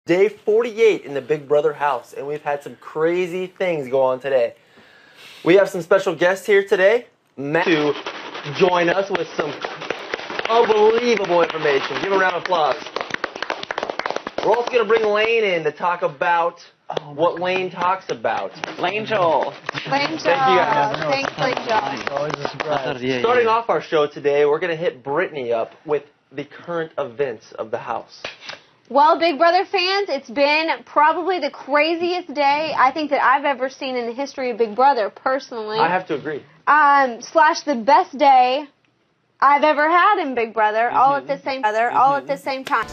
Day 48 in the Big Brother house, and we've had some crazy things go on today. We have some special guests here today, Matt, to join us with some unbelievable information. Give a round of applause. We're also going to bring Lane in to talk about what Lane talks about. Langel. Thank you guys. Thanks, Langel. Always a surprise. Starting off our show today, we're going to hit Brittany up with the current events of the house. Well, Big Brother fans, it's been probably the craziest day I think that I've ever seen in the history of Big Brother, personally. I have to agree. Slash the best day I've ever had in Big Brother, all at the same time.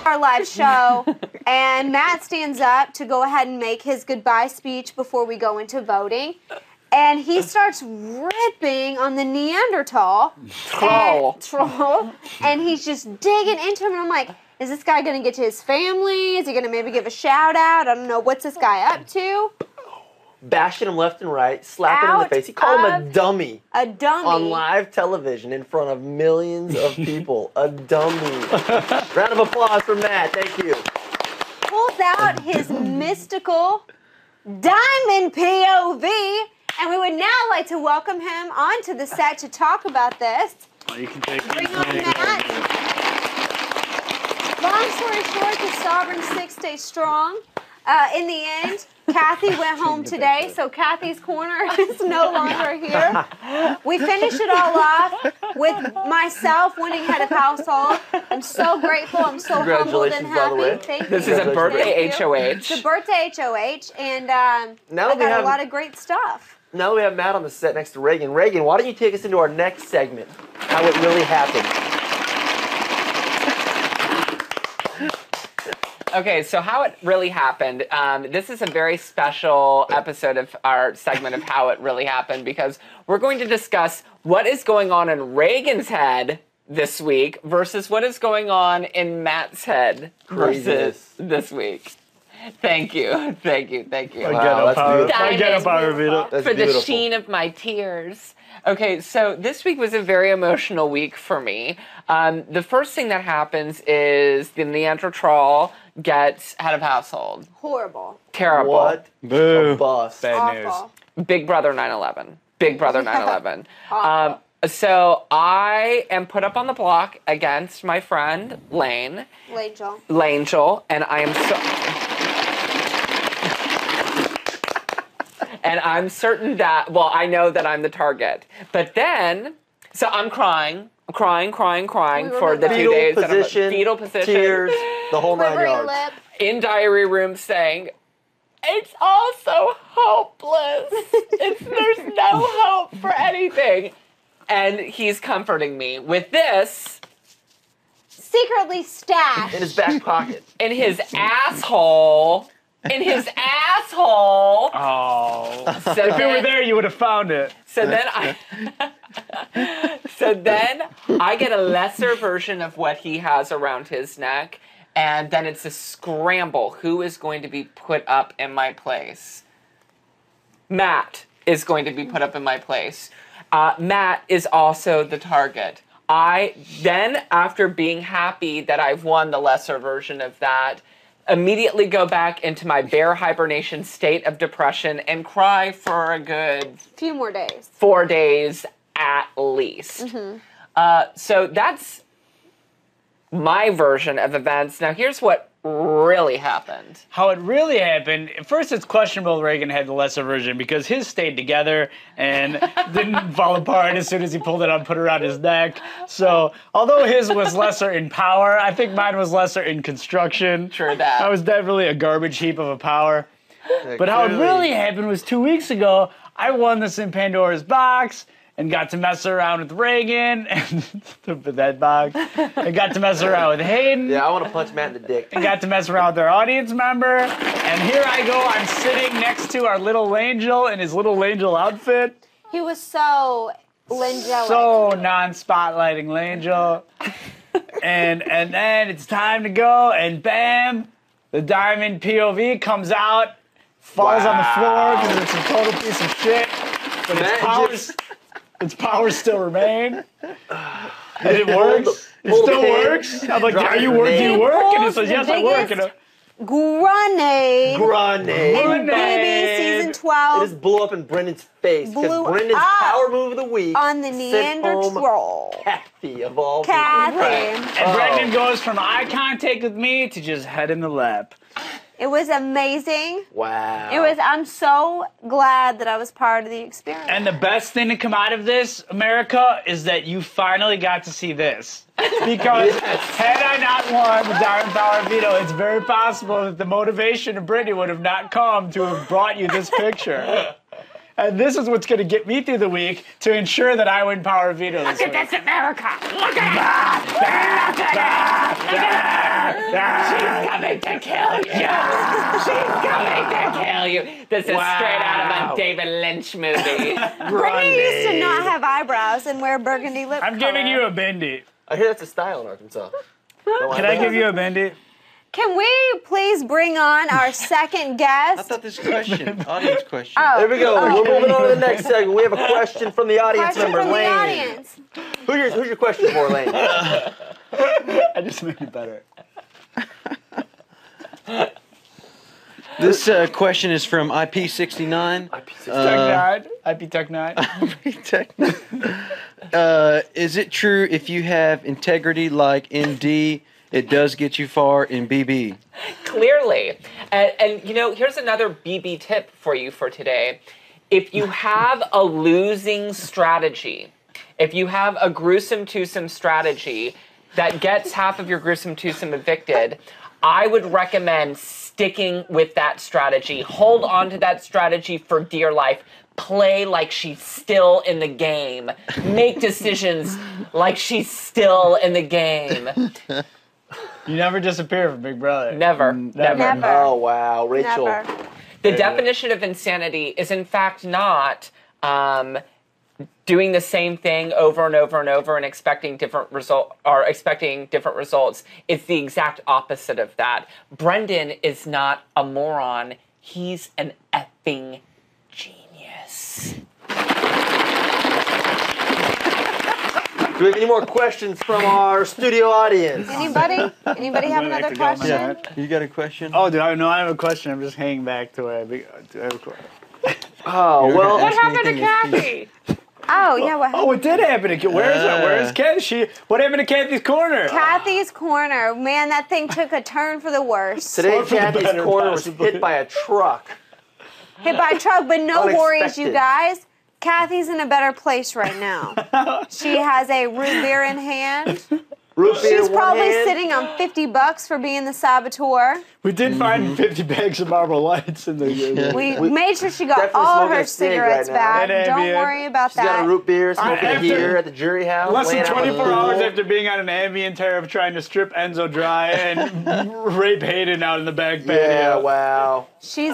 Our live show, and Matt stands up to go ahead and make his goodbye speech before we go into voting, and he starts ripping on the Neanderthal troll, and he's just digging into him, and I'm like, is this guy going to get to his family? Is he going to maybe give a shout out? I don't know. What's this guy up to? Bashing him left and right, slapping him in the face. He called him a dummy. A dummy. On live television in front of millions of people. A dummy. Round of applause for Matt. Thank you. Pulls out his mystical diamond POV, and we would now like to welcome him onto the set to talk about this. Oh, you can take Bring on Matt. Long story short, the Sovereign Six stay strong. In the end, Kathy went home today, so Kathy's Corner is no longer here. We finished it all off with myself winning head of household. I'm so grateful. I'm so humbled and happy. Thank you. This is a birthday HOH. It's a birthday HOH, and I got a lot of great stuff. Now that we have Matt on the set next to Reagan. Reagan, why don't you take us into our next segment, how it really happened. Okay, so how it really happened. This is a very special episode of our segment of how it really happened because we're going to discuss what is going on in Reagan's head this week versus what is going on in Matt's head versus this week. Thank you, thank you, thank you. Wow, I get a power video. For the sheen of my tears. Okay, so this week was a very emotional week for me. The first thing that happens is the Neanderthal gets head of household. Horrible. Terrible. What? Boo. A bust. Bad Awful. news. Big Brother 9/11. Big Brother 9/11. So I am put up on the block against my friend Lane. Langel. And I am so... And I'm certain that, well, I know that I'm the target. But then, so I'm crying for the 2 days. Fetal position. Tears, the whole 9 yards. Lip. In diary room saying, it's all so hopeless. There's no hope for anything. And he's comforting me with this. Secretly stashed. In his back pocket. In his asshole. In his asshole. Oh. So if it were there, you would have found it. So then I get a lesser version of what he has around his neck, and then it's a scramble. Who is going to be put up in my place? Matt is going to be put up in my place. Matt is also the target. I then, after being happy that I've won the lesser version of that, immediately go back into my bear hibernation state of depression and cry for a good... few more days. 4 days at least. So that's my version of events. Now here's what really happened. How it really happened, at first it's questionable Reagan had the lesser version because his stayed together and didn't fall apart as soon as he pulled it out, put it around his neck. So although his was lesser in power, I think mine was lesser in construction. True that. I was definitely a garbage heap of a power. But how it really happened was 2 weeks ago, I won this in Pandora's box. and got to mess around with Reagan and the bed box. And got to mess around with Hayden. Yeah, I want to punch Matt in the dick. And got to mess around with our audience member. And here I go, I'm sitting next to our little angel in his little angel outfit. He was so Langelic. So non-spotlighting Langel. and then it's time to go, and bam, the diamond POV comes out, falls on the floor because it's a total piece of shit. But its powers still remain. And it works. It still works. I'm like, are you working? Do you work? And it says, yes, I work. And Grenade. Grenade. In BB season 12. It just blew up in Brendan's face because Blew Brendan's up power move of the week on the sent home Neanderthal. Kathy of all people. Kathy. And Brendan goes from eye contact with me to just head in the lap. It was amazing. Wow. I'm so glad that I was part of the experience. And the best thing to come out of this, America, is that you finally got to see this. Because had I not won the Diamond Power Veto, it's very possible that the motivation of Brittany would have not come to have brought you this picture. And this is what's going to get me through the week to ensure that I win Power Veto this week. Look at this, America! Look at it! She's coming to kill you! She's coming to kill you! This is straight out of a David Lynch movie. Brittany used to not have eyebrows and wear burgundy lip I'm color. giving you a bendy. I hear that's a style in Arkansas. Can I give you a bendy? Can we please bring on our second guest? I thought this question, audience question. Oh, There we go. We're moving on to the next segment. We have a question from the audience question member, from the Lane. audience. Who's your question for, Lane? I just made it better. This question is from IP69. IP Tech 9. Is it true if you have integrity like MD, it does get you far in BB? Clearly. And you know, here's another BB tip for you for today. If you have a losing strategy, if you have a gruesome twosome strategy that gets half of your gruesome twosome evicted, I would recommend sticking with that strategy. Hold on to that strategy for dear life. Play like she's still in the game. Make decisions like she's still in the game. You never disappear from Big Brother. Never. Never. Oh, wow. Rachel. Never. The definition of insanity is in fact not doing the same thing over and over and over and expecting different results. It's the exact opposite of that. Brendan is not a moron. He's an effing genius. Do we have any more questions from our studio audience? Anybody? Anybody have another to go, man. question? You got a question? Oh, I have a question. I'm just hanging back to where I have a question. Oh, well. What happened to Kathy? Oh, yeah, what Oh, it did happen to Where is it? Where is Kathy? What happened to Kathy's corner? Kathy's corner. Man, that thing took a turn for the worse. Today, Or for the Kathy's better, corner was possibly. hit by a truck. Hit by a truck, but no worries, you Unexpected. guys. Kathy's in a better place right now. She has a root beer in hand. Root beer She's in one probably hand. sitting on $50 for being the saboteur. We did find 50 bags of Marlboro Lights in the. We made sure she got definitely all smoking her a cig cigarettes right now. back. And Don't Ambien. worry about She's got that. a root beer smoking After- here at the jury house. Less than laying out on the 24 hours pool. after being on an Ambien tear of trying to strip Enzo dry and rape Hayden out in the back patio. Yeah, wow. She's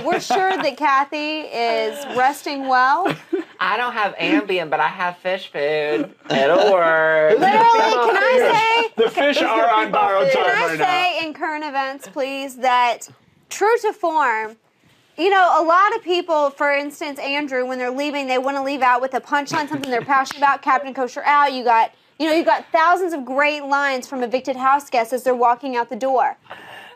we're sure that Kathy is resting well. I don't have Ambien, but I have fish food. It'll work. Literally, can I say? The fish are on borrowed time Can I right now. say in current events, please, that true to form, you know, a lot of people, for instance, Andrew, when they're leaving, they want to leave out with a punchline, something they're passionate about. Captain Kosher out. You got thousands of great lines from evicted house guests as they're walking out the door.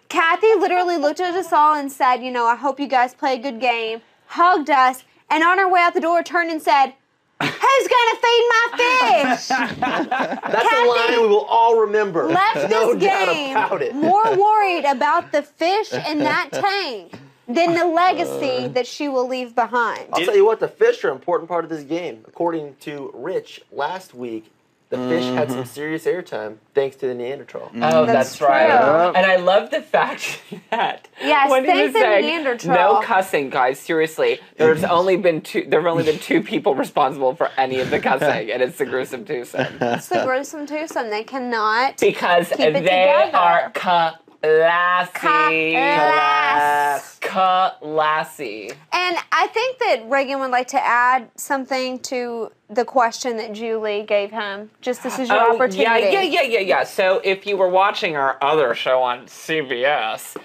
Kathy literally looked at us all and said, you know, I hope you guys play a good game, hugged us, and on her way out the door turned and said, who's gonna feed my fish? That's a line we will all remember. Left no this doubt game about it. more worried about the fish in that tank than the legacy that she will leave behind. I'll tell you what, the fish are an important part of this game. According to Rich, last week, the fish had some serious airtime thanks to the Neanderthal. Oh, that's true. right. Yep. And I love the fact that Yes, when he thank was the saying, Neanderthal. no cussing, guys. Seriously, there have only been two people responsible for any of the cussing, and it's the gruesome twosome It's the gruesome twosome. They cannot because keep it they together. are classy. Class. Classy. And I think that Reagan would like to add something to the question that Julie gave him. Just this is your opportunity. Yeah. So if you were watching our other show on CBS,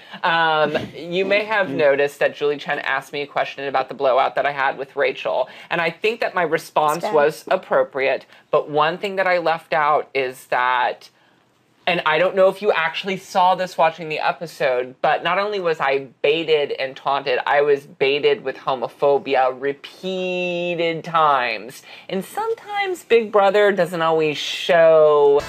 you may have noticed that Julie Chen asked me a question about the blowout that I had with Rachel. And I think that my response was appropriate. But one thing that I left out is that, and I don't know if you actually saw this watching the episode, but not only was I baited and taunted, I was baited with homophobia repeated times. And sometimes Big Brother doesn't always show.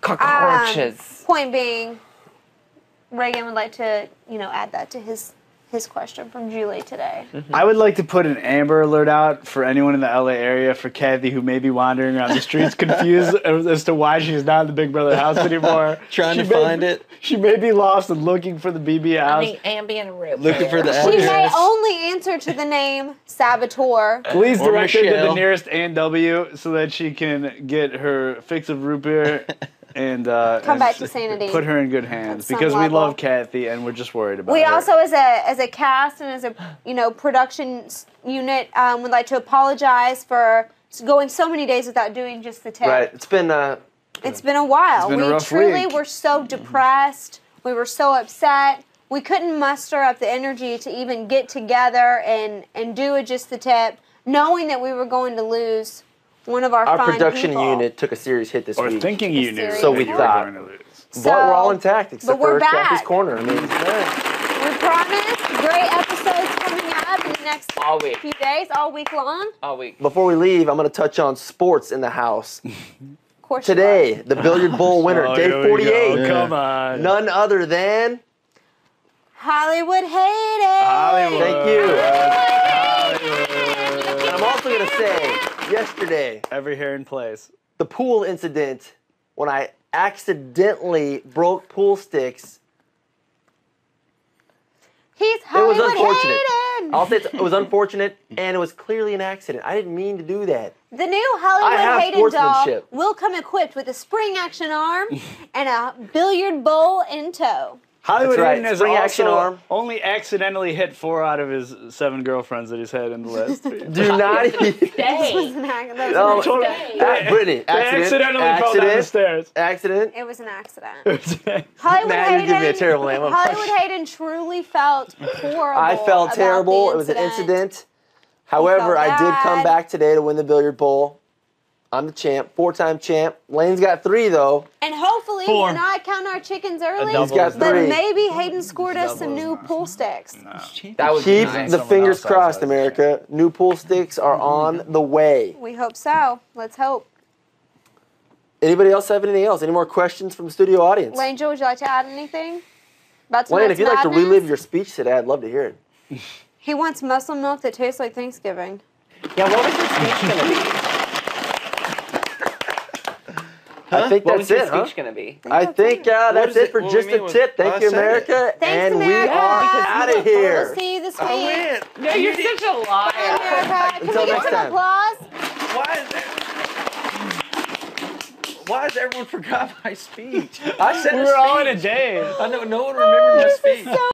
Cockroaches. Point being, Reagan would like to, add that to his question from Julie today. I would like to put an Amber Alert out for anyone in the LA area for Kathy who may be wandering around the streets confused as to why she's not in the Big Brother house anymore. Trying to find it. She may be lost and looking for the BB house. The ambient room. Looking for the She may address. only answer to the name Saboteur. Please Or direct her to the Michelle. nearest A&W so that she can get her fix of root beer and Come back to sanity. put her in good hands At some because we level. love Kathy and we're just worried about We her. also, as a cast and as a production unit, would like to apologize for going so many days without doing just the tip. Right. It's been It's been a while. been a We rough truly week. were so depressed. We were so upset. We couldn't muster up the energy to even get together and do a just the tip, knowing that we were going to lose one of our fine production people. unit took a serious hit this or week. thinking you knew. serious So we that you were thought. going to lose. But we're all intact except but we're for Kathy's back. corner. I mean, We promise great episodes coming up in the next All week. few days, all week long. All week. before we leave, I'm going to touch on sports in the house. Of course you Today, the billiard bowl winner, Oh, day here we 48. go. Yeah. Come on. None other than. are. Hollywood Hayden. Hollywood. Thank you. Hollywood. And I'm also going to say, yesterday, Every hair in place. the pool incident, when I accidentally broke pool sticks, He's it was Hollywood unfortunate. Hayden. I'll say it was unfortunate, and it was clearly an accident. I didn't mean to do that. The new I Hollywood have Hayden doll sportsmanship. will come equipped with a spring action arm and a billiard bowl in tow. Hollywood That's right. Hayden has Spring action also arm. only accidentally hit 4 out of his 7 girlfriends that he's had in the last 3. Do not even. That was Stay. an ac- that was No, an Totally. accident. Brittany, They accidentally fell down the stairs. Accident. It was an accident. Hollywood Matt, you Hayden. give me a terrible name. I'm Hollywood punch- Hayden truly felt horrible. I felt about terrible. the It was an incident. However, felt I did come bad. back today to win the billiard bowl. I'm the champ, 4-time champ. Lane's got 3 though. And hopefully, 4. we're not counting our chickens early. double He's got is But 3. maybe Hayden scored us some new pool sticks. That would Keep be nice. the Someone fingers else crossed, outside. America. New pool sticks are on the way. We hope so. Let's hope. Anybody else have anything else? Any more questions from the studio audience? Lane, Joe, would you like to add anything? About Lane, if tonight's you'd like to madness? relive your speech today, I'd love to hear it. He wants muscle milk that tastes like Thanksgiving. Yeah, what was your speech going to be? I think What that's was your it, huh? speech going to be? I think that's is it it? for What do you Just mean a with- Tip. Thank I you, said it. America. Thanks, and America. we are Because out we of look forward here. to see you this week. I win. No, you're such a liar. America. Can Until we get next some time. applause? Why has everyone forgot my speech? I said We a were all in a speech. daze. I know no one remembered my speech.